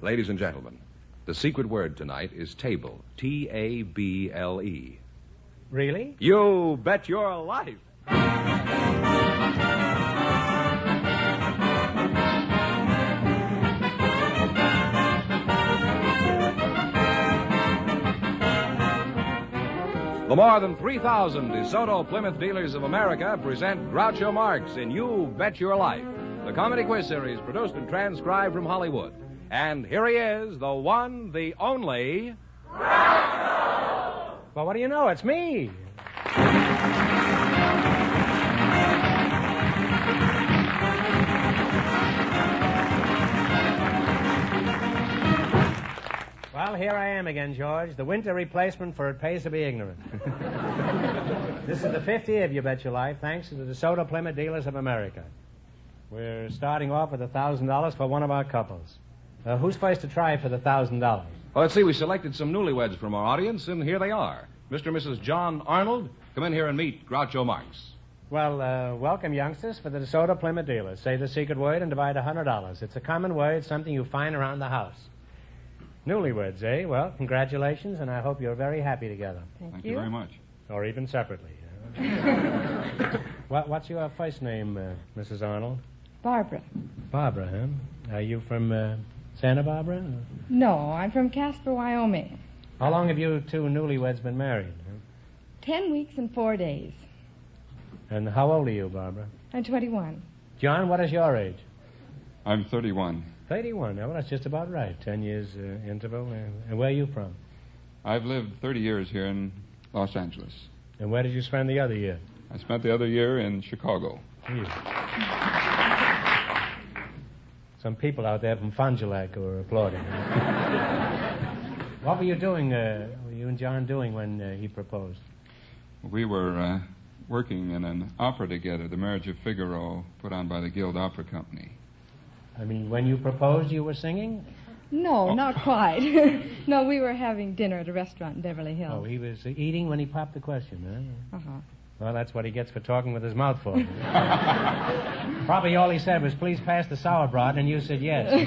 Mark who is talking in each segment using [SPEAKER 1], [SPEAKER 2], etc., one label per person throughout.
[SPEAKER 1] Ladies and gentlemen, the secret word tonight is table. Table.
[SPEAKER 2] Really?
[SPEAKER 1] You bet your life. The more than 3,000 DeSoto Plymouth dealers of America present Groucho Marx in You Bet Your Life, the comedy quiz series produced and transcribed from Hollywood. And here he is, the one, the only...
[SPEAKER 2] Groucho! Well, what do you know? It's me. Well, here I am again, George. The winter replacement for It Pays to Be Ignorant. This is the 50th year of You Bet Your Life, thanks to the DeSoto Plymouth Dealers of America. We're starting off with $1,000 for one of our couples. Who's first to try for the $1,000?
[SPEAKER 1] Well, let's see. We selected some newlyweds from our audience, and here they are. Mr. and Mrs. John Arnold, come in here and meet Groucho Marx.
[SPEAKER 2] Well, welcome, youngsters, for the DeSoto Plymouth Dealers. Say the secret word and divide $100. It's a common word, something you find around the house. Newlyweds, eh? Well, congratulations, and I hope you're very happy together.
[SPEAKER 3] Thank you very much.
[SPEAKER 2] Or even separately. What's your first name, Mrs. Arnold?
[SPEAKER 4] Barbara.
[SPEAKER 2] Barbara, huh? Are you from Santa Barbara?
[SPEAKER 4] No, I'm from Casper, Wyoming.
[SPEAKER 2] How long have you two newlyweds been married?
[SPEAKER 4] 10 weeks and 4 days.
[SPEAKER 2] And how old are you, Barbara?
[SPEAKER 4] I'm 21.
[SPEAKER 2] John, what is your age?
[SPEAKER 3] I'm 31.
[SPEAKER 2] 31. Well, that's just about right. 10 years interval. And where are you from?
[SPEAKER 3] I've lived 30 years here in Los Angeles.
[SPEAKER 2] And where did you spend the other year?
[SPEAKER 3] I spent the other year in Chicago.
[SPEAKER 2] Gee. Some people out there from Fond du Lac were applauding. What were you doing, you and John doing when he proposed?
[SPEAKER 3] We were working in an opera together, The Marriage of Figaro, put on by the Guild Opera Company.
[SPEAKER 2] I mean, when you proposed, you were singing?
[SPEAKER 4] No, not quite. No, we were having dinner at a restaurant in Beverly Hills.
[SPEAKER 2] Oh, he was eating when he popped the question, huh?
[SPEAKER 4] Uh-huh.
[SPEAKER 2] Well, that's what he gets for talking with his mouth full. Probably all he said was, please pass the sauerbraten, and you said yes.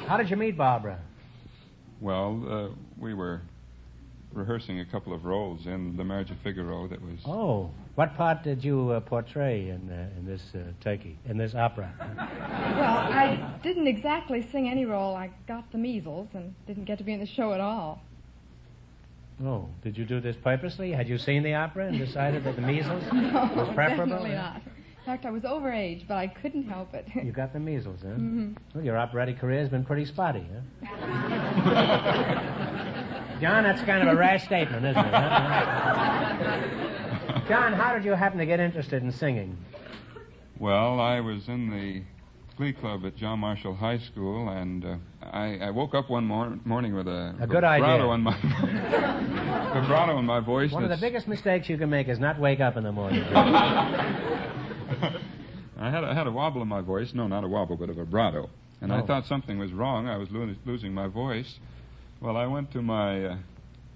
[SPEAKER 2] How did you meet Barbara?
[SPEAKER 3] Well, we were rehearsing a couple of roles in The Marriage of Figaro that was...
[SPEAKER 2] Oh, what part did you portray in this this opera?
[SPEAKER 4] Well, I didn't exactly sing any role. I got the measles and didn't get to be in the show at all.
[SPEAKER 2] Oh, did you do this purposely? Had you seen the opera and decided that the measles was preferable?
[SPEAKER 4] Definitely not. In fact, I was overage, but I couldn't help it.
[SPEAKER 2] You got the measles, huh?
[SPEAKER 4] Mm-hmm.
[SPEAKER 2] Well, your operatic career has been pretty spotty, huh? John, that's kind of a rash statement, isn't it? Huh? John, how did you happen to get interested in singing?
[SPEAKER 3] Well, I was in the glee club at John Marshall High School, and I woke up one morning with a
[SPEAKER 2] good
[SPEAKER 3] vibrato
[SPEAKER 2] idea.
[SPEAKER 3] in my vibrato in my voice.
[SPEAKER 2] One of the biggest mistakes you can make is not wake up in the morning.
[SPEAKER 3] I had a wobble in my voice. No, not a wobble, but a vibrato. And I
[SPEAKER 2] Oh.
[SPEAKER 3] thought something was wrong. I was losing my voice. Well, I went to my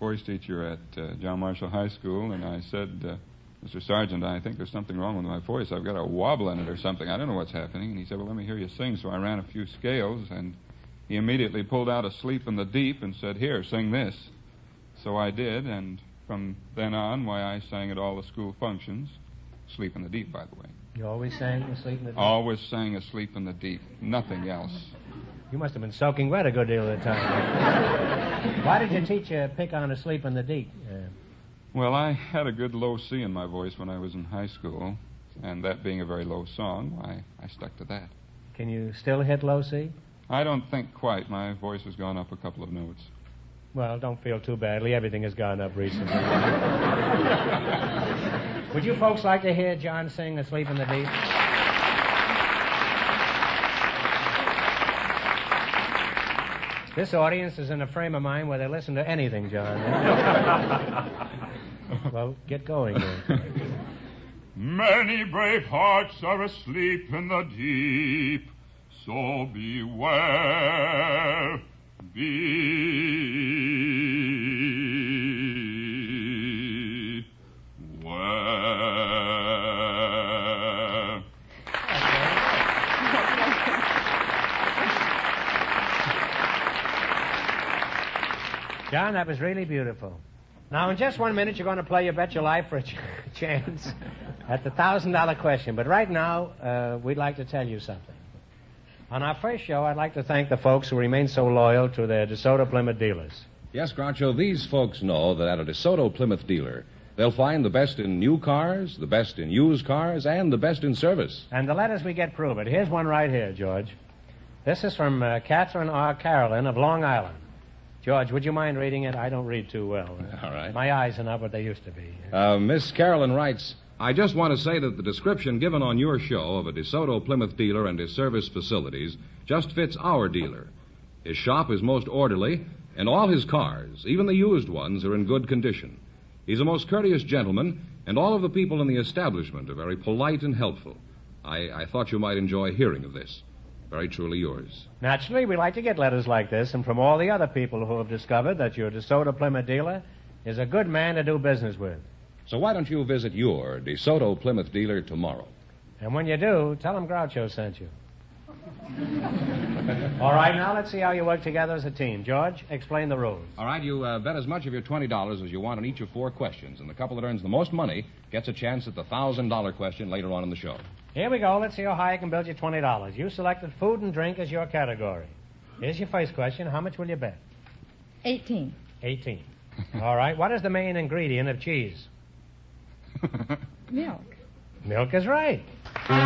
[SPEAKER 3] voice teacher at John Marshall High School, and I said, Mr. Sargent, I think there's something wrong with my voice. I've got a wobble in it or something. I don't know what's happening. And he said, well, let me hear you sing. So I ran a few scales, and he immediately pulled out Asleep in the Deep and said, here, sing this. So I did, and from then on, why I sang at all the school functions. Sleep in the Deep, by the way.
[SPEAKER 2] You always sang Asleep in the Deep?
[SPEAKER 3] Always sang Asleep in the Deep. Nothing else.
[SPEAKER 2] You must have been soaking wet a good deal of the time. Why did your teacher pick on Asleep in the Deep?
[SPEAKER 3] Well, I had a good low C in my voice when I was in high school, and that being a very low song, I stuck to that.
[SPEAKER 2] Can you still hit low C?
[SPEAKER 3] I don't think quite. My voice has gone up a couple of notes.
[SPEAKER 2] Well, don't feel too badly. Everything has gone up recently. Would you folks like to hear John sing Asleep in the Deep? This audience is in a frame of mind where they listen to anything, John. Well, get going then.
[SPEAKER 5] Many brave hearts are asleep in the deep, so beware, beware.
[SPEAKER 2] John, that was really beautiful. Now, in just 1 minute, you're going to play You Bet Your Life for a chance at the $1,000 question. But right now, we'd like to tell you something. On our first show, I'd like to thank the folks who remain so loyal to their DeSoto Plymouth dealers.
[SPEAKER 1] Yes, Groucho, these folks know that at a DeSoto Plymouth dealer, they'll find the best in new cars, the best in used cars, and the best in service.
[SPEAKER 2] And the letters we get prove it. Here's one right here, George. This is from Catherine R. Carolyn of Long Island. George, would you mind reading it? I don't read too well.
[SPEAKER 1] All right.
[SPEAKER 2] My eyes are not what they used to be.
[SPEAKER 1] Miss Carolyn writes, I just want to say that the description given on your show of a DeSoto Plymouth dealer and his service facilities just fits our dealer. His shop is most orderly, and all his cars, even the used ones, are in good condition. He's a most courteous gentleman, and all of the people in the establishment are very polite and helpful. I thought you might enjoy hearing of this. Very truly yours.
[SPEAKER 2] Naturally, we like to get letters like this, and from all the other people who have discovered that your DeSoto Plymouth dealer is a good man to do business with.
[SPEAKER 1] So why don't you visit your DeSoto Plymouth dealer tomorrow?
[SPEAKER 2] And when you do, tell him Groucho sent you. All right, now let's see how you work together as a team. George, explain the rules.
[SPEAKER 1] All right, you bet as much of your $20 as you want on each of 4 questions, and the couple that earns the most money gets a chance at the $1,000 question later on in the show.
[SPEAKER 2] Here we go. Let's see how high I can build you $20. You selected food and drink as your category. Here's your first question. How much will you bet?
[SPEAKER 4] 18.
[SPEAKER 2] 18. All right. What is the main ingredient of cheese?
[SPEAKER 4] Milk.
[SPEAKER 2] Milk is right.
[SPEAKER 1] Well,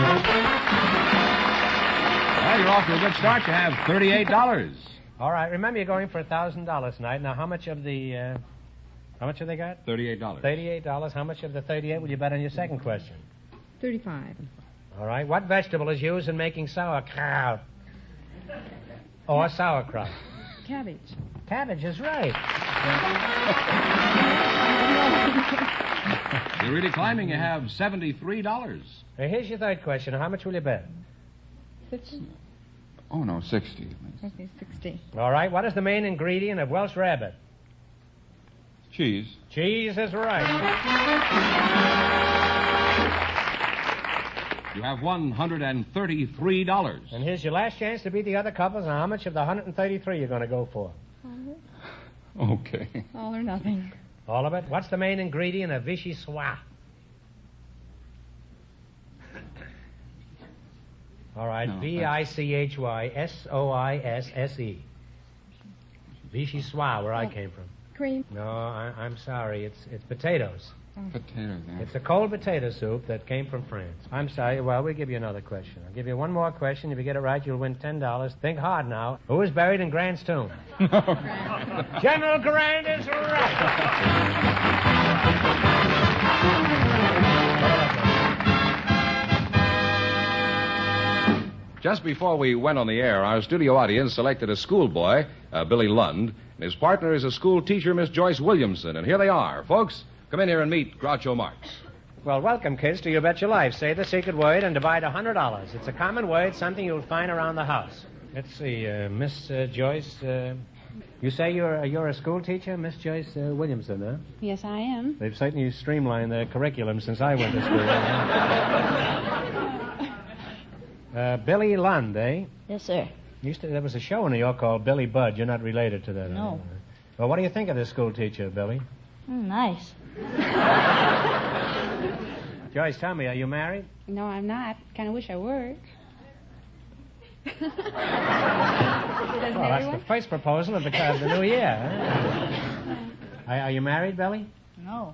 [SPEAKER 1] you're off to a good start. You have $38.
[SPEAKER 2] All right. Remember, you're going for $1,000 tonight. Now, how much of the... how much have they got?
[SPEAKER 1] $38.
[SPEAKER 2] $38. How much of the 38 will you bet on your second question?
[SPEAKER 4] 35.
[SPEAKER 2] All right. What vegetable is used in making sauerkraut? Or sauerkraut?
[SPEAKER 4] Cabbage.
[SPEAKER 2] Cabbage is right.
[SPEAKER 1] You're really climbing. You have $73.
[SPEAKER 2] Now, here's your third question. How much will you bet?
[SPEAKER 4] 50.
[SPEAKER 3] Oh, no, 60.
[SPEAKER 4] Okay, 60.
[SPEAKER 2] All right. What is the main ingredient of Welsh rabbit?
[SPEAKER 3] Cheese.
[SPEAKER 2] Cheese is right.
[SPEAKER 1] You have $133.
[SPEAKER 2] And here's your last chance to beat the other couples. Now, how much of the 133 you're going to go for?
[SPEAKER 3] Okay.
[SPEAKER 4] All or nothing.
[SPEAKER 2] All of it? What's the main ingredient of Vichy Sois? All right,
[SPEAKER 3] No,
[SPEAKER 2] Vichysoisse. Vichy Sois, where I came from.
[SPEAKER 4] Cream.
[SPEAKER 2] No, I'm sorry. It's potatoes.
[SPEAKER 3] Potatoes, yeah.
[SPEAKER 2] It's a cold potato soup that came from France. I'm sorry. Well, we'll give you another question. I'll give you one more question. If you get it right, you'll win $10. Think hard now. Who is buried in Grant's tomb? General Grant is right.
[SPEAKER 1] Just before we went on the air, our studio audience selected a schoolboy, Billy Lund, and his partner is a school teacher, Miss Joyce Williamson. And here they are. Folks, come in here and meet Groucho Marx.
[SPEAKER 2] Well, welcome, kids, to You Bet Your Life. Say the secret word and divide $100. It's a common word, something you'll find around the house. Let's see, Miss Joyce, you say you're a school teacher, Miss Joyce Williamson, huh?
[SPEAKER 6] Yes, I am.
[SPEAKER 2] They've certainly streamlined their curriculum since I went to school. Billy Lund, eh?
[SPEAKER 6] Yes, sir.
[SPEAKER 2] There was a show in New York called Billy Budd. You're not related to that.
[SPEAKER 6] No.
[SPEAKER 2] Well, what do you think of this school teacher, Billy?
[SPEAKER 6] Nice.
[SPEAKER 2] Joyce, tell me, are you married?
[SPEAKER 6] No, I'm not. Kind of wish I were.
[SPEAKER 4] Doesn't
[SPEAKER 2] Well, that's the first proposal of the new year. Huh? Are you married, Billy?
[SPEAKER 6] No.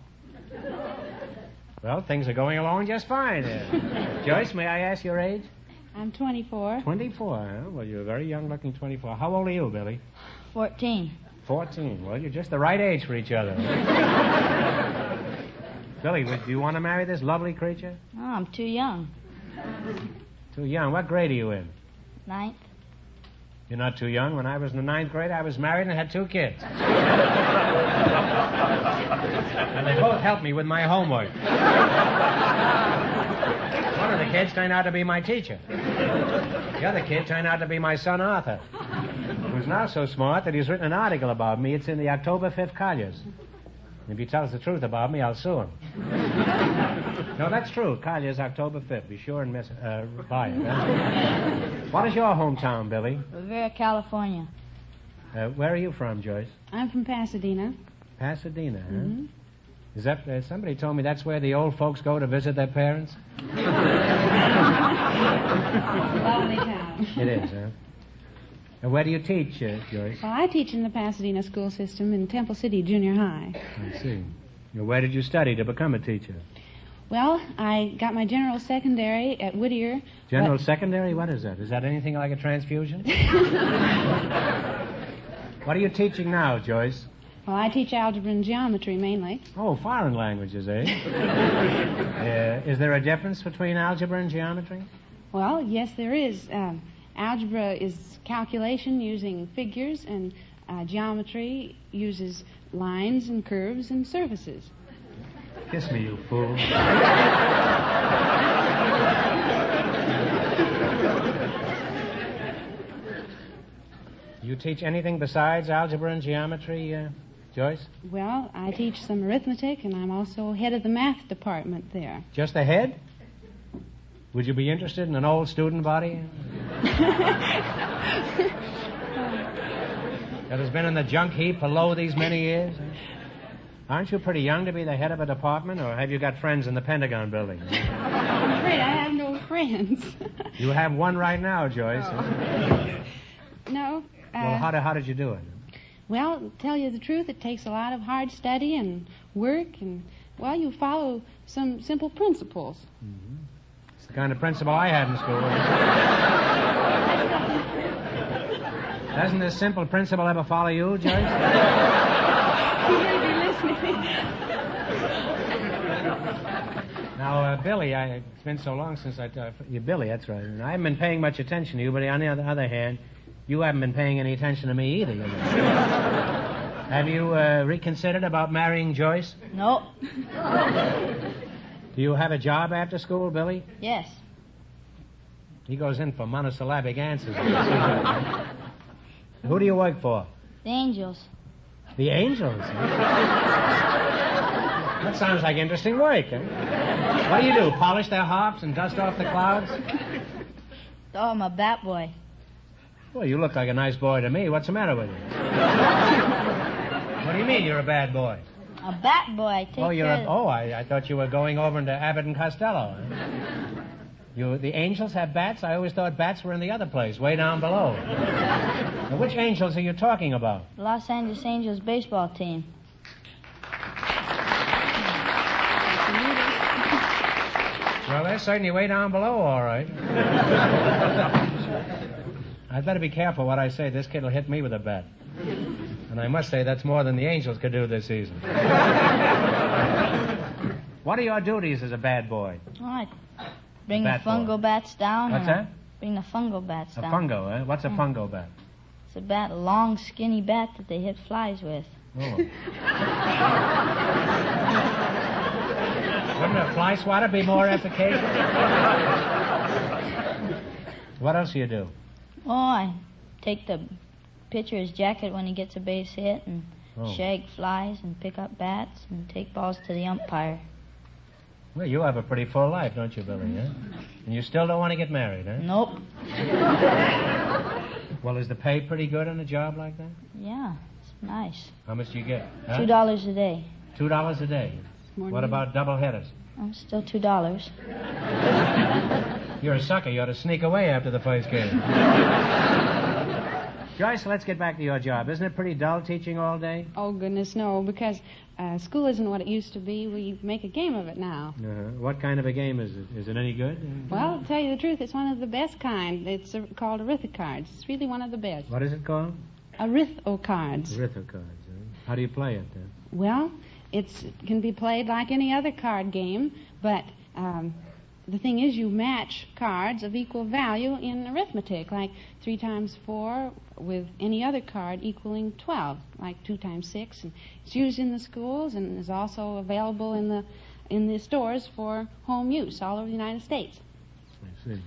[SPEAKER 2] Well, things are going along just fine. Joyce, may I ask your age?
[SPEAKER 6] I'm 24.
[SPEAKER 2] 24, huh? Well, you're a very young-looking 24. How old are you, Billy?
[SPEAKER 6] 14.
[SPEAKER 2] 14. Well, you're just the right age for each other. Billy, do you want to marry this lovely creature?
[SPEAKER 6] Oh, I'm too young.
[SPEAKER 2] Too young. What grade are you in?
[SPEAKER 6] 9th.
[SPEAKER 2] You're not too young. When I was in the 9th grade, I was married and had 2 kids. And they both helped me with my homework. One of the kids turned out to be my teacher. The other kid turned out to be my son, Arthur, who's now so smart that he's written an article about me. It's in the October 5th Colliers. And if he tells the truth about me, I'll sue him. No, that's true. Colliers, October 5th. Be sure and buy it. Huh? What is your hometown, Billy?
[SPEAKER 6] Rivera, California.
[SPEAKER 2] Where are you from, Joyce?
[SPEAKER 7] I'm from Pasadena.
[SPEAKER 2] Pasadena, huh?
[SPEAKER 7] Mm-hmm.
[SPEAKER 2] Is that, somebody told me that's where the old folks go to visit their parents?
[SPEAKER 7] Lovely town.
[SPEAKER 2] It is, huh? And where do you teach, Joyce?
[SPEAKER 7] Well, I teach in the Pasadena school system in Temple City Junior High.
[SPEAKER 2] I see. Now, where did you study to become a teacher?
[SPEAKER 7] Well, I got my general secondary at Whittier.
[SPEAKER 2] General secondary? What is that? Is that anything like a transfusion? What are you teaching now, Joyce?
[SPEAKER 7] Well, I teach algebra and geometry mainly.
[SPEAKER 2] Oh, foreign languages, eh? Is there a difference between algebra and geometry?
[SPEAKER 7] Well, yes, there is. Algebra is calculation using figures, and geometry uses lines and curves and surfaces.
[SPEAKER 2] Kiss me, you fool. You teach anything besides algebra and geometry, Joyce?
[SPEAKER 7] Well, I teach some arithmetic, and I'm also head of the math department there.
[SPEAKER 2] Just the head? Would you be interested in an old student body? That has been in the junk heap below these many years? Aren't you pretty young to be the head of a department, or have you got friends in the Pentagon building?
[SPEAKER 7] I'm afraid I have no friends.
[SPEAKER 2] You have one right now, Joyce.
[SPEAKER 7] No.
[SPEAKER 2] Well, how did you do it?
[SPEAKER 7] Well, to tell you the truth, it takes a lot of hard study and work, and, well, you follow some simple principles.
[SPEAKER 2] Mm-hmm. It's the kind of principle I had in school. Doesn't this simple principle ever follow you, Joyce?
[SPEAKER 7] You may be listening.
[SPEAKER 2] Now, Billy, it's been so long since you Billy, that's right. I haven't been paying much attention to you, but on the other hand, you haven't been paying any attention to me either. You know. Have you reconsidered about marrying Joyce?
[SPEAKER 6] No.
[SPEAKER 2] Do you have a job after school, Billy?
[SPEAKER 6] Yes.
[SPEAKER 2] He goes in for monosyllabic answers. Who do you work for?
[SPEAKER 6] The Angels.
[SPEAKER 2] The Angels? That sounds like interesting work. Eh? What do? Polish their harps and dust off the clouds?
[SPEAKER 6] Oh, I'm a bat boy.
[SPEAKER 2] Well, you look like a nice boy to me. What's the matter with you? What do you mean you're a bad boy?
[SPEAKER 6] A bat boy. I take
[SPEAKER 2] I thought you were going over into Abbott and Costello. The Angels have bats? I always thought bats were in the other place, way down below. Now, which Angels are you talking about?
[SPEAKER 6] Los Angeles Angels baseball team.
[SPEAKER 2] Well, they're certainly way down below, all right. I'd better be careful what I say. This kid will hit me with a bat. And I must say that's more than the Angels could do this season. What are your duties as a bad boy?
[SPEAKER 6] All right. Bring the fungo bats down.
[SPEAKER 2] What's that?
[SPEAKER 6] Bring the fungo bats down.
[SPEAKER 2] A fungo, eh? What's a fungo bat?
[SPEAKER 6] It's a bat, a long, skinny bat that they hit flies with.
[SPEAKER 2] Oh. Wouldn't a fly swatter be more efficacious? What else do you do?
[SPEAKER 6] Oh, I take the pitcher's jacket when he gets a base hit and shag flies and pick up bats and take balls to the umpire.
[SPEAKER 2] Well, you have a pretty full life, don't you, Billy, eh? And you still don't want to get married, eh?
[SPEAKER 6] Nope.
[SPEAKER 2] Well, is the pay pretty good on a job like that?
[SPEAKER 6] Yeah, it's nice.
[SPEAKER 2] How much do you get? Huh?
[SPEAKER 6] $2 a day.
[SPEAKER 2] $2 a day? What about double headers?
[SPEAKER 6] Oh, still $2.
[SPEAKER 2] You're a sucker. You ought to sneak away after the first game. Joyce, let's get back to your job. Isn't it pretty dull teaching all day?
[SPEAKER 7] Oh, goodness, no, because school isn't what it used to be. We make a game of it now.
[SPEAKER 2] What kind of a game is it? Is it any good?
[SPEAKER 7] Well, to tell you the truth, it's one of the best kind. It's called Arithmocards. It's really one of the best.
[SPEAKER 2] What is it called?
[SPEAKER 7] Arithmocards.
[SPEAKER 2] Arithmocards, eh? How do you play it, then?
[SPEAKER 7] Well, it can be played like any other card game, but the thing is you match cards of equal value in arithmetic, like 3 times 4 with any other card equaling 12, like 2 times 6. And it's used in the schools and is also available in the stores for home use all over the United States.
[SPEAKER 2] I see.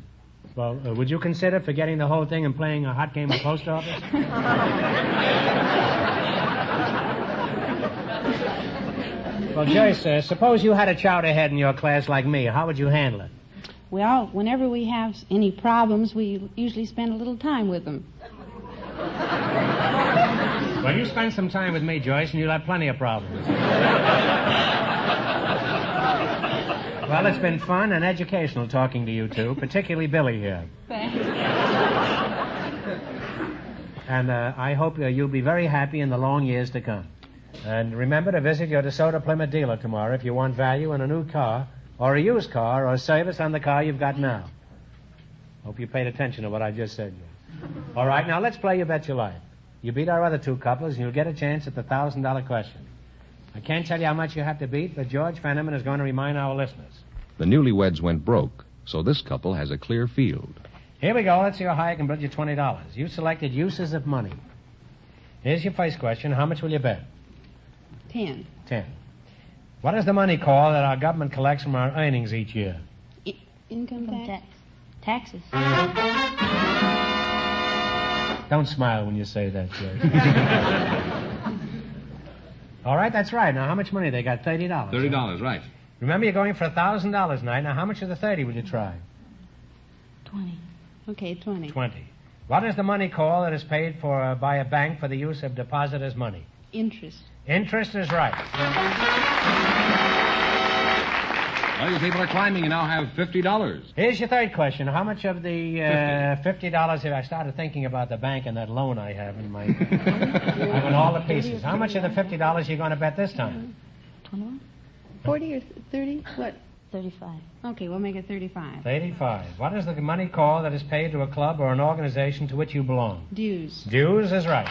[SPEAKER 2] Well, would you consider forgetting the whole thing and playing a hot game of post office? Well, Joyce, suppose you had a chowderhead in your class like me. How would you handle it?
[SPEAKER 7] Well, whenever we have any problems, we usually spend a little time with them.
[SPEAKER 2] Well, you spend some time with me, Joyce, and you'll have plenty of problems. Well, it's been fun and educational talking to you two, particularly Billy here.
[SPEAKER 7] Thanks.
[SPEAKER 2] And I hope you'll be very happy in the long years to come. And remember to visit your DeSoto Plymouth dealer tomorrow if you want value in a new car, or a used car, or service on the car you've got now. Hope you paid attention to what I just said. All right, now let's play You Bet Your Life. You beat our other two couples, and you'll get a chance at the $1,000 question. I can't tell you how much you have to beat, but George Fenneman is going to remind our listeners.
[SPEAKER 1] The Newlyweds went broke, so this couple has a clear field.
[SPEAKER 2] Here we go. Let's see how high I can bet you $20. You selected uses of money. Here's your first question. How much will you bet?
[SPEAKER 7] 10.
[SPEAKER 2] 10. What is the money called that our government collects from our earnings each year?
[SPEAKER 7] Income tax?
[SPEAKER 6] Taxes.
[SPEAKER 2] Don't smile when you say that, George. All right, that's right. Now, how much money? They got $30.
[SPEAKER 1] $30, right.
[SPEAKER 2] Remember, you're going for $1,000 tonight. Now, how much of the 30 will you try?
[SPEAKER 6] 20.
[SPEAKER 7] Okay, 20.
[SPEAKER 2] 20. What is the money called that is paid for by a bank for the use of depositors' money?
[SPEAKER 7] Interest.
[SPEAKER 2] Interest is right.
[SPEAKER 1] Well, you people are climbing. You now have $50.
[SPEAKER 2] Here's your third question. How much of the $50 if I started thinking about the bank and that loan I have in my... I'm in all the pieces. How much of the $50 are you going to bet this time?
[SPEAKER 6] 21?
[SPEAKER 7] 40 or 30? What?
[SPEAKER 6] 35.
[SPEAKER 7] Okay, we'll make it 35.
[SPEAKER 2] 35. What is the money called that is paid to a club or an organization to which you belong?
[SPEAKER 7] Dues.
[SPEAKER 2] Dues is right.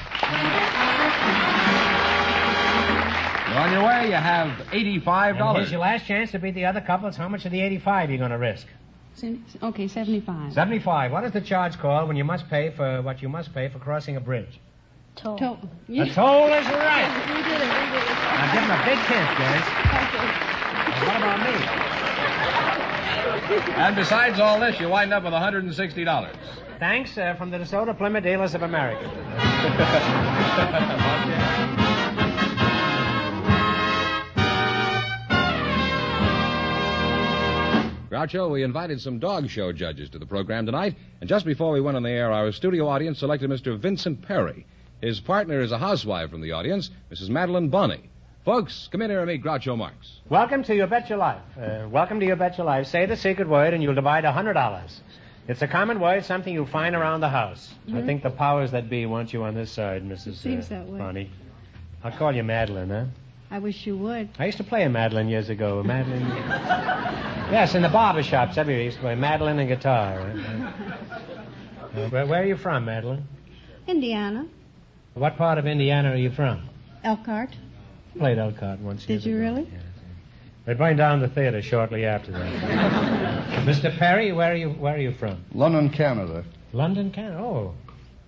[SPEAKER 1] You're on your way. You have $85.
[SPEAKER 2] And here's your last chance to beat the other couples. How much of the 85 are you going to risk?
[SPEAKER 7] Okay, 75.
[SPEAKER 2] 75. What is the charge called when you must pay for what you must pay for crossing a bridge?
[SPEAKER 6] Toll.
[SPEAKER 2] A toll is right.
[SPEAKER 7] We did it.
[SPEAKER 2] Now give him a big hint, guys. Now, what about me?
[SPEAKER 1] And besides all this, you wind up with $160.
[SPEAKER 2] Thanks from the DeSoto Plymouth Dealers of America.
[SPEAKER 1] Groucho, we invited some dog show judges to the program tonight, and just before we went on the air, our studio audience selected Mr. Vincent Perry. His partner is a housewife from the audience, Mrs. Madeline Bonney. Folks, come in here and meet Groucho Marx.
[SPEAKER 2] Welcome to You Bet Your Life. Welcome to You Bet Your Life. Say the secret word and you'll divide $100. It's a common word, something you find around the house. Mm-hmm. I think the powers that be want you on this side, Mrs.
[SPEAKER 7] Seems that way.
[SPEAKER 2] Bonnie. I'll call you Madeline, huh?
[SPEAKER 7] I wish you would.
[SPEAKER 2] I used to play a Madeline years ago. Madeline. Yes, in the barber shops everywhere. I used to play Madeline and guitar. Where are you from, Madeline?
[SPEAKER 7] Indiana.
[SPEAKER 2] What part of Indiana are you from?
[SPEAKER 7] Elkhart.
[SPEAKER 2] Played Elkhart once.
[SPEAKER 7] Did you really?
[SPEAKER 2] Yeah. They burned down the theater shortly after that. Mr. Perry, where are you from?
[SPEAKER 8] London, Canada.
[SPEAKER 2] London, Canada. Oh,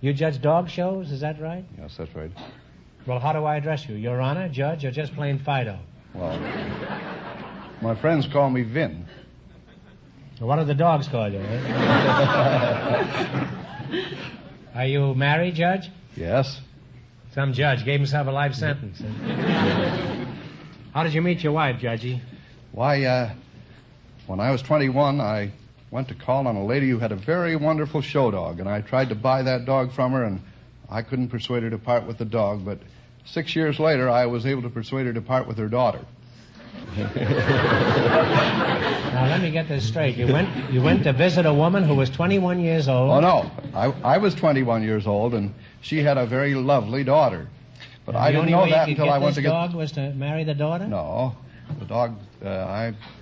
[SPEAKER 2] you judge dog shows? Is that right?
[SPEAKER 8] Yes, that's right.
[SPEAKER 2] Well, how do I address you? Your Honor, Judge, or just plain Fido?
[SPEAKER 8] Well, my friends call me Vin.
[SPEAKER 2] Well, what do the dogs call you? Are you married, Judge?
[SPEAKER 8] Yes.
[SPEAKER 2] Some judge gave himself a life sentence. How did you meet your wife, Judgey?
[SPEAKER 8] Why, when I was 21, I went to call on a lady who had a very wonderful show dog, and I tried to buy that dog from her, and I couldn't persuade her to part with the dog, but 6 years later, I was able to persuade her to part with her daughter.
[SPEAKER 2] Now, let me get this straight. You went to visit a woman who was 21 years old?
[SPEAKER 8] Oh, no. I was 21 years old, and she had a very lovely daughter. But I didn't know that until I went to get...
[SPEAKER 2] The dog was to marry the daughter?
[SPEAKER 8] No. The dog,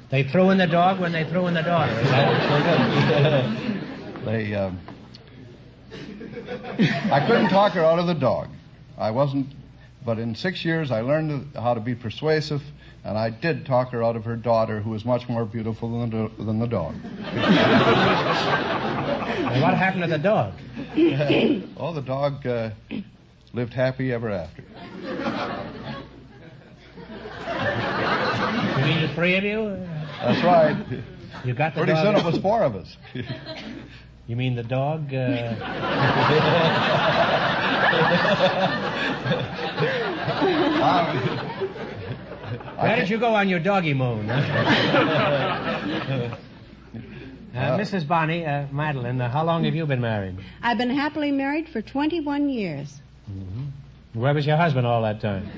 [SPEAKER 2] They threw in the dog when they threw in the daughter. Is that
[SPEAKER 8] They, I couldn't talk her out of the dog. I wasn't... But in 6 years, I learned how to be persuasive, and I did talk her out of her daughter, who was much more beautiful than the dog.
[SPEAKER 2] And what happened to the dog?
[SPEAKER 8] Oh, the dog lived happy ever after.
[SPEAKER 2] You mean the three of you?
[SPEAKER 8] That's right.
[SPEAKER 2] You got the
[SPEAKER 8] Pretty
[SPEAKER 2] dog...
[SPEAKER 8] soon it was four of us.
[SPEAKER 2] You mean the dog... Where did you go on your doggy moon? Mrs. Bonney, Madeline, how long have you been married?
[SPEAKER 9] I've been happily married for 21 years.
[SPEAKER 2] Mm-hmm. Where was your husband all that time?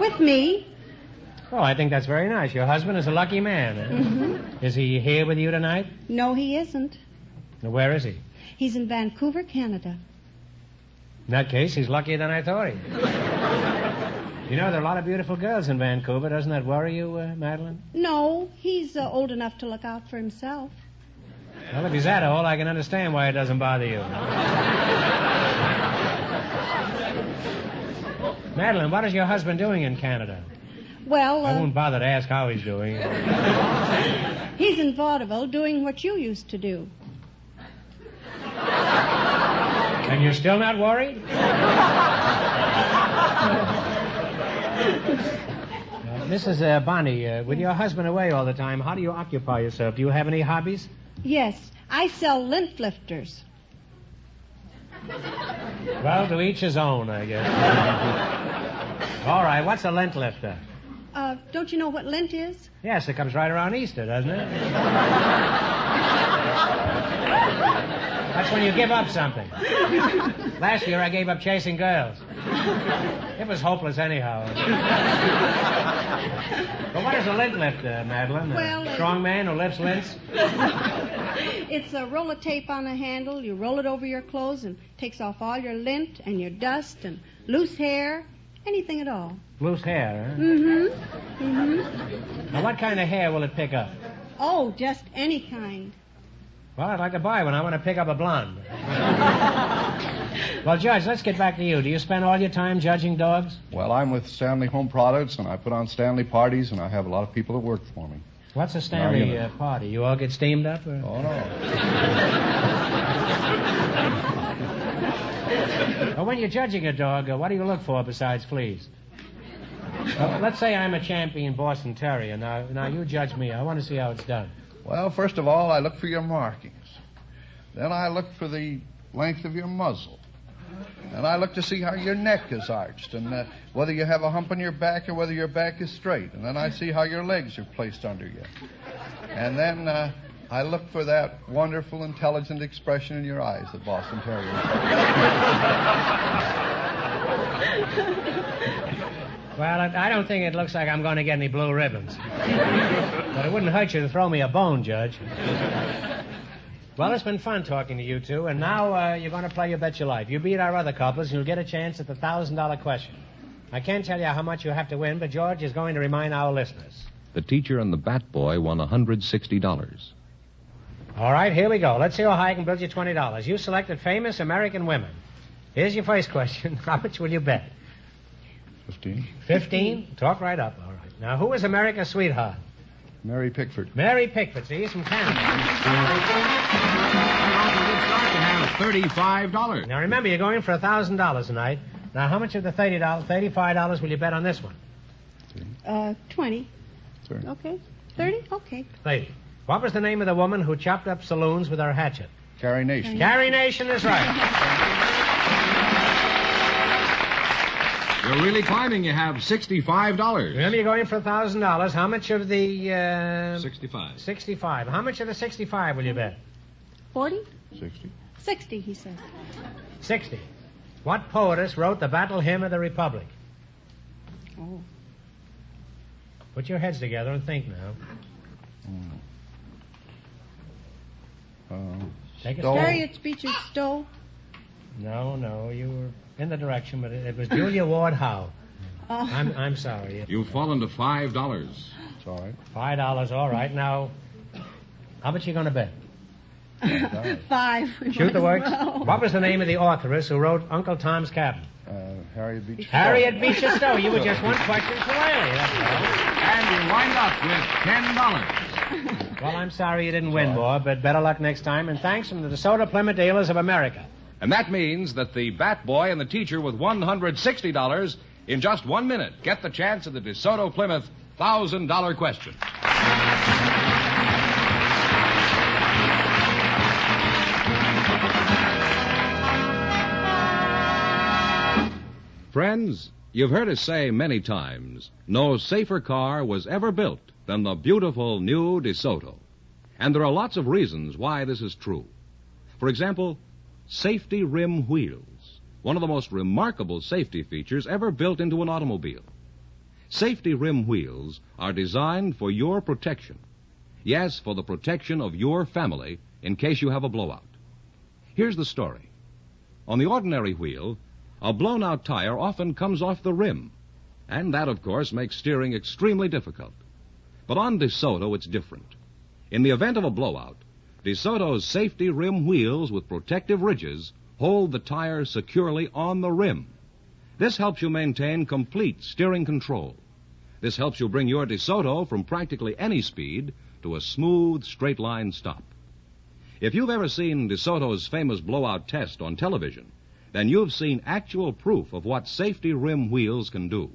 [SPEAKER 9] With me.
[SPEAKER 2] Oh, I think that's very nice. Your husband is a lucky man.
[SPEAKER 9] Mm-hmm.
[SPEAKER 2] Is he here with you tonight?
[SPEAKER 9] No, he isn't.
[SPEAKER 2] Now, where is he?
[SPEAKER 9] He's in Vancouver, Canada.
[SPEAKER 2] In that case, he's luckier than I thought he was. You know, there are a lot of beautiful girls in Vancouver. Doesn't that worry you, Madeline?
[SPEAKER 9] No, he's old enough to look out for himself.
[SPEAKER 2] Well, if he's that old, I can understand why it doesn't bother you. Madeline, what is your husband doing in Canada?
[SPEAKER 9] Well,
[SPEAKER 2] I won't bother to ask how he's doing.
[SPEAKER 9] He's in vaudeville doing what you used to do.
[SPEAKER 2] And you're still not worried? Mrs. Bonnie, with your husband away all the time, how do you occupy yourself? Do you have any hobbies?
[SPEAKER 9] Yes, I sell lint lifters.
[SPEAKER 2] Well, to each his own, I guess. All right, what's a lint lifter?
[SPEAKER 9] Don't you know what lint is?
[SPEAKER 2] Yes, it comes right around Easter, doesn't it? That's when you give up something. Last year I gave up chasing girls. It was hopeless anyhow. But what is a lint lifter, Madeline?
[SPEAKER 9] Well,
[SPEAKER 2] a strong man who lifts lints?
[SPEAKER 9] It's a roll of tape on a handle. You roll it over your clothes and takes off all your lint and your dust and loose hair, anything at all.
[SPEAKER 2] Loose hair, huh?
[SPEAKER 9] Mm-hmm. Mm-hmm.
[SPEAKER 2] Now, what kind of hair will it pick up?
[SPEAKER 9] Oh, just any kind.
[SPEAKER 2] Well, I'd like to buy one. I want to pick up a blonde. Well, Judge, let's get back to you. Do you spend all your time judging dogs?
[SPEAKER 8] Well, I'm with Stanley Home Products, and I put on Stanley parties, and I have a lot of people that work for me.
[SPEAKER 2] What's a Stanley party? You all get steamed up? Or?
[SPEAKER 8] Oh, no.
[SPEAKER 2] Well, when you're judging a dog, what do you look for besides fleas? Let's say I'm a champion Boston Terrier. Now, you judge me. I want to see how it's done.
[SPEAKER 8] Well, first of all, I look for your markings. Then I look for the length of your muzzle. And I look to see how your neck is arched and whether you have a hump on your back or whether your back is straight. And then I see how your legs are placed under you. And then I look for that wonderful, intelligent expression in your eyes that Boston Terriers have.
[SPEAKER 2] Well, I don't think it looks like I'm going to get any blue ribbons. But it wouldn't hurt you to throw me a bone, Judge. Well, it's been fun talking to you two, and now you're going to play You Bet Your Life. You beat our other couples, and you'll get a chance at the $1,000 question. I can't tell you how much you have to win, but George is going to remind our listeners.
[SPEAKER 1] The teacher and the bat boy won $160.
[SPEAKER 2] All right, here we go. Let's see how high I can build you $20. You selected famous American women. Here's your first question. How much will you bet?
[SPEAKER 8] 15.
[SPEAKER 2] 15? Talk right up. All right. Now, who is America's sweetheart?
[SPEAKER 8] Mary Pickford.
[SPEAKER 2] Mary Pickford. See, he's from Canada.
[SPEAKER 1] $35.
[SPEAKER 2] Now, remember, you're going for $1,000 tonight. Now, how much of the $35 will you bet on this one?
[SPEAKER 9] 20.
[SPEAKER 8] 30.
[SPEAKER 9] Okay. 30? Okay.
[SPEAKER 2] 30. What was the name of the woman who chopped up saloons with her hatchet?
[SPEAKER 8] Carrie Nation.
[SPEAKER 2] Carrie Nation is right.
[SPEAKER 1] You're really climbing. You have $65.
[SPEAKER 2] Remember, you're going for $1,000. How much of the...
[SPEAKER 1] 65.
[SPEAKER 2] 65. How much of the 65 will you bet?
[SPEAKER 9] 40?
[SPEAKER 8] 60.
[SPEAKER 9] 60, he said.
[SPEAKER 2] 60. What poetess wrote the Battle Hymn of the Republic?
[SPEAKER 9] Oh.
[SPEAKER 2] Put your heads together and think now. Take a
[SPEAKER 8] Stowe.
[SPEAKER 9] Harriet Beecher Stowe.
[SPEAKER 2] No, you were in the direction, but it was Julia Ward Howe.
[SPEAKER 9] Oh.
[SPEAKER 2] I'm sorry.
[SPEAKER 1] You've fallen to $5.
[SPEAKER 8] It's all right.
[SPEAKER 2] $5, all right. Now, how much are you going to bet?
[SPEAKER 9] 5.
[SPEAKER 2] Shoot the works. Well. What was the name of the authoress who wrote Uncle Tom's Cabin?
[SPEAKER 8] Harriet Beecher.
[SPEAKER 2] Harriet Beecher Stowe. You were just one question too early, that's all.
[SPEAKER 1] And you wind up with $10.
[SPEAKER 2] Well, I'm sorry you didn't win more, but better luck next time, and thanks from the DeSoto Plymouth Dealers of America.
[SPEAKER 1] And that means that the bat boy and the teacher with $160 in just 1 minute get the chance at the DeSoto Plymouth $1,000 question. Friends, you've heard us say many times, no safer car was ever built than the beautiful new DeSoto. And there are lots of reasons why this is true. For example, safety rim wheels. one of the most remarkable safety features ever built into an automobile. Safety rim wheels are designed for your protection. Yes, for the protection of your family in case you have a blowout. Here's the story. On the ordinary wheel, a blown-out tire often comes off the rim, and that, of course, makes steering extremely difficult. But on DeSoto, it's different. In the event of a blowout, DeSoto's safety rim wheels with protective ridges hold the tire securely on the rim. This helps you maintain complete steering control. This helps you bring your DeSoto from practically any speed to a smooth, straight-line stop. If you've ever seen DeSoto's famous blowout test on television, then you've seen actual proof of what safety rim wheels can do.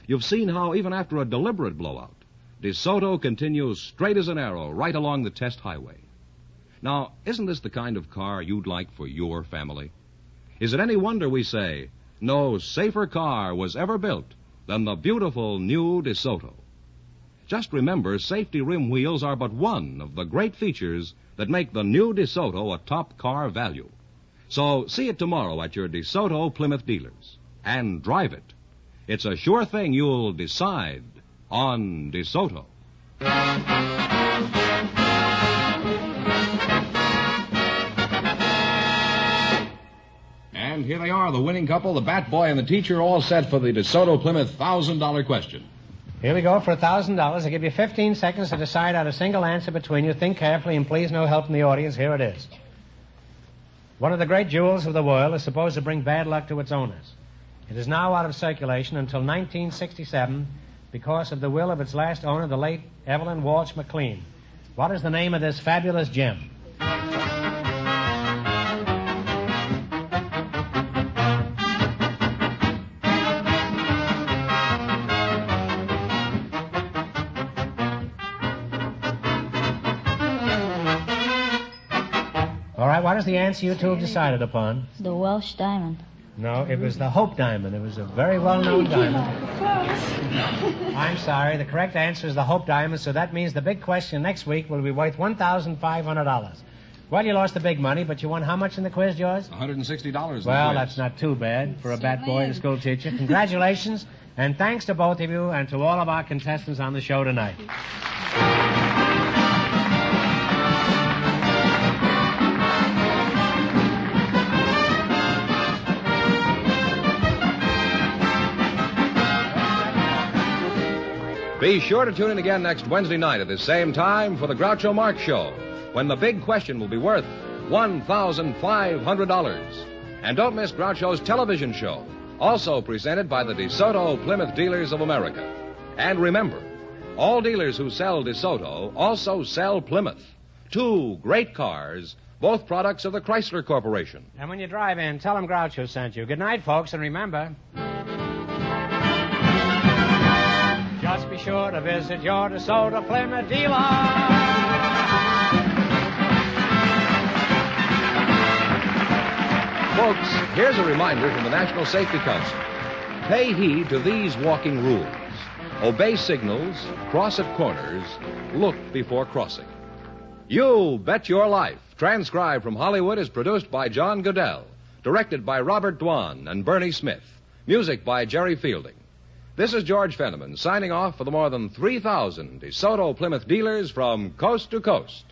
[SPEAKER 1] You've seen how, even after a deliberate blowout, DeSoto continues straight as an arrow right along the test highway. Now, isn't this the kind of car you'd like for your family? Is it any wonder we say, no safer car was ever built than the beautiful new DeSoto? Just remember, safety rim wheels are but one of the great features that make the new DeSoto a top car value. So see it tomorrow at your DeSoto Plymouth dealers. And drive it. It's a sure thing you'll decide on DeSoto. And here they are, the winning couple, the Bat Boy and the teacher, all set for the DeSoto Plymouth $1,000 question.
[SPEAKER 2] Here we go for $1,000. I'll give you 15 seconds to decide on a single answer between you. Think carefully and please no help from the audience. Here it is. One of the great jewels of the world is supposed to bring bad luck to its owners. It is now out of circulation until 1967 because of the will of its last owner, the late Evelyn Walsh McLean. What is the name of this fabulous gem? All right, what is the answer you two have decided upon?
[SPEAKER 6] The Welsh diamond.
[SPEAKER 2] No, it was the Hope Diamond. It was a very well-known diamond. I'm sorry. The correct answer is the Hope Diamond, so that means the big question next week will be worth $1,500. Well, you lost the big money, but you won how much in the quiz, George?
[SPEAKER 1] $160.
[SPEAKER 2] Well, that's not too bad for a Bat Boy and a school teacher. Congratulations, and thanks to both of you and to all of our contestants on the show tonight.
[SPEAKER 1] Be sure to tune in again next Wednesday night at the same time for the Groucho Marx Show, when the big question will be worth $1,500. And don't miss Groucho's television show, also presented by the DeSoto Plymouth Dealers of America. And remember, all dealers who sell DeSoto also sell Plymouth. Two great cars, both products of the Chrysler Corporation.
[SPEAKER 2] And when you drive in, tell them Groucho sent you. Good night, folks, and remember... just be sure to visit your DeSoto Plymouth dealer.
[SPEAKER 1] Folks, here's a reminder from the National Safety Council. Pay heed to these walking rules. Obey signals, cross at corners, look before crossing. You Bet Your Life, transcribed from Hollywood, is produced by John Goodell, directed by Robert Dwan and Bernie Smith, music by Jerry Fielding. This is George Fenneman signing off for the more than 3,000 DeSoto Plymouth dealers from coast to coast.